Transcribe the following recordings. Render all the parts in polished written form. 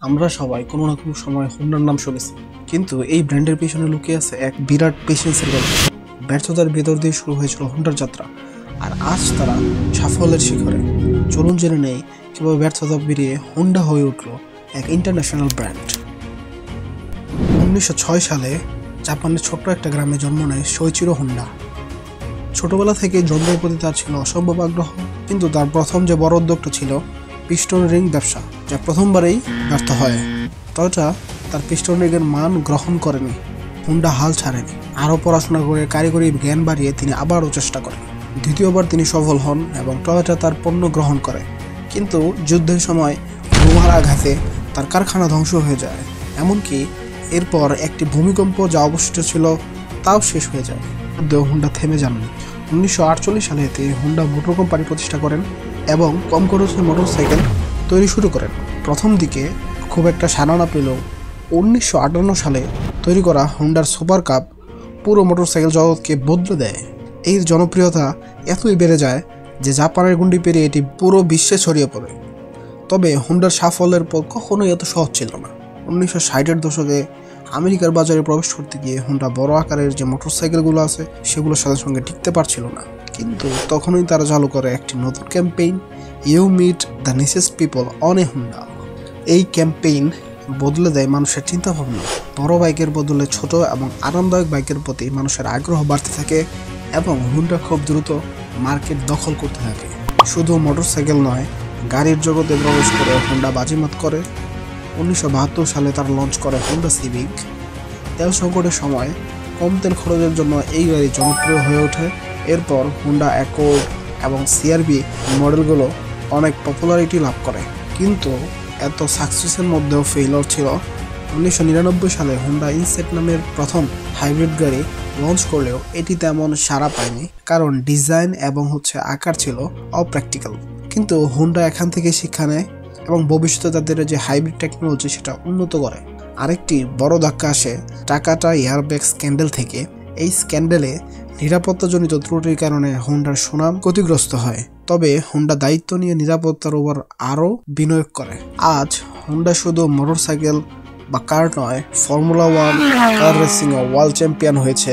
আমরা সবাই কোনো না কোনো সময় হোন্ডার নাম শুনেছি, কিন্তু এই ব্র্যান্ডের পেছনে লুকিয়ে আছে এক বিরাট পেশেন্সের গল্প। ব্যর্থতার ভেতর দিয়ে শুরু হয়েছিল হোন্ডার যাত্রা, আর আজ তারা সাফল্যের শিখরে। চলুন জেনে নেই কিভাবে ব্যর্থতা পেরিয়ে হোন্ডা হয়ে উঠল এক ইন্টারন্যাশনাল ব্র্যান্ড। 1906 সালে জাপানের ছোট্ট একটা গ্রামে জন্ম নেয় সোইচিরো হোন্ডা। ছোটবেলা থেকে যন্ত্রের প্রতি তার ছিল অসম্ভব আগ্রহ, কিন্তু তার প্রথম যে বড় উদ্যোগটা ছিল পিস্টন রিং ব্যবসা, যা প্রথমবারেই ব্যর্থ হয়। টয়োটা তার পিস্টন রিংয়ের মান গ্রহণ করেনি। হোন্ডা হাল ছাড়েনি, আরও পড়াশোনা করে কারিগরি জ্ঞান বাড়িয়ে তিনি আবারও চেষ্টা করেন। দ্বিতীয়বার তিনি সফল হন এবং টয়োটা তার পণ্য গ্রহণ করে। কিন্তু যুদ্ধের সময় বোমার আঘাতে তার কারখানা ধ্বংস হয়ে যায়, এমনকি এরপর একটি ভূমিকম্প যা অবশিষ্ট ছিল তাও শেষ হয়ে যায়। যদিও হোন্ডা থেমে যাননি। 1948 সালে তিনি হোন্ডা মোটর কোম্পানি প্রতিষ্ঠা করেন এবং কম খরচে মোটরসাইকেল তৈরি শুরু করেন। প্রথম দিকে খুব একটা সাড়া না পেলেও 1958 সালে তৈরি করা হোন্ডার সুপার কাপ পুরো মোটরসাইকেল জগৎকে বদলে দেয়। এই জনপ্রিয়তা এতই বেড়ে যায় যে জাপানের গণ্ডি পেরিয়ে এটি পুরো বিশ্বে ছড়িয়ে পড়ে। তবে হোন্ডার সাফল্যের পর কখনোই এত সহজ ছিল না। 1960-এর দশকে আমেরিকার বাজারে প্রবেশ করতে গিয়ে হোন্ডা বড় আকারের যে মোটরসাইকেলগুলো আছে সেগুলোর সাথে সঙ্গে টিকতে পারছিল না। কিন্তু তখনই তারা চালু করে একটি নতুন campaign, you meet the nicest people on a Honda. এই ক্যাম্পেইন বদলে দেয় মানুষের চিন্তাভাবনা। বড় বাইকের বদলে ছোট এবং আরামদায়ক বাইকের প্রতি মানুষের আগ্রহ বাড়তে থাকে এবং হোন্ডা খুব দ্রুত মার্কেট দখল করতে থাকে। শুধু মোটরসাইকেল নয়, গাড়ির জগতে প্রবেশ করে হোন্ডা বাজিমাত করে। 1972 সালে তারা লঞ্চ করে হোন্ডা সিভিক। তেল সংকটের সময় কম তেল খরচের জন্য এই গাড়ি জনপ্রিয় হয়ে ওঠে। এরপর হোন্ডা অ্যাকর্ড এবং সিআরভি মডেলগুলো অনেক পপুলারিটি লাভ করে, কিন্তু এত সাকসেসের মধ্যেও ফেইলিওর ছিল। 1999 সালে হোন্ডা ইনসেট নামের প্রথম হাইব্রিড গাড়ি লঞ্চ করলেও এটি তেমন সাড়া পায়নি, কারণ ডিজাইন এবং আকার ছিল অপ্র্যাকটিক্যাল। কিন্তু হোন্ডা এখান থেকে শিক্ষা নেয় এবং ভবিষ্যতে তাদের যে হাইব্রিড টেকনোলজি সেটা উন্নত করে। আরেকটি বড় ধাক্কা আসে টাকাটা এয়ারব্যাগ স্ক্যান্ডেল থেকে। এই স্ক্যান্ডেলে নিরাপত্তাজনিত ত্রুটির কারণে হোন্ডার সুনাম ক্ষতিগ্রস্ত হয়। তবে হোন্ডা দায়িত্ব নিয়ে নিরাপত্তার উপর আরও বিনিয়োগ করে। আজ হোন্ডা শুধু মোটরসাইকেল বা কার নয়, ফর্মুলা 1 কার রেসিং ও ওয়ার্ল্ড চ্যাম্পিয়ন হয়েছে।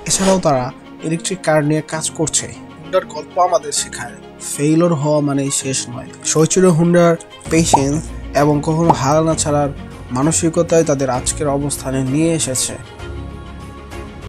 এছাড়াও তারা ইলেকট্রিক কার নিয়ে কাজ করছে। হোন্ডার গল্প আমাদের শেখায় ফেইলিওর হওয়া মানেই শেষ নয়। সোইচিরো হোন্ডার পেশেন্স এবং কখনো হার না ছাড়ার মানসিকতায় তাদের আজকের অবস্থানে নিয়ে এসেছে।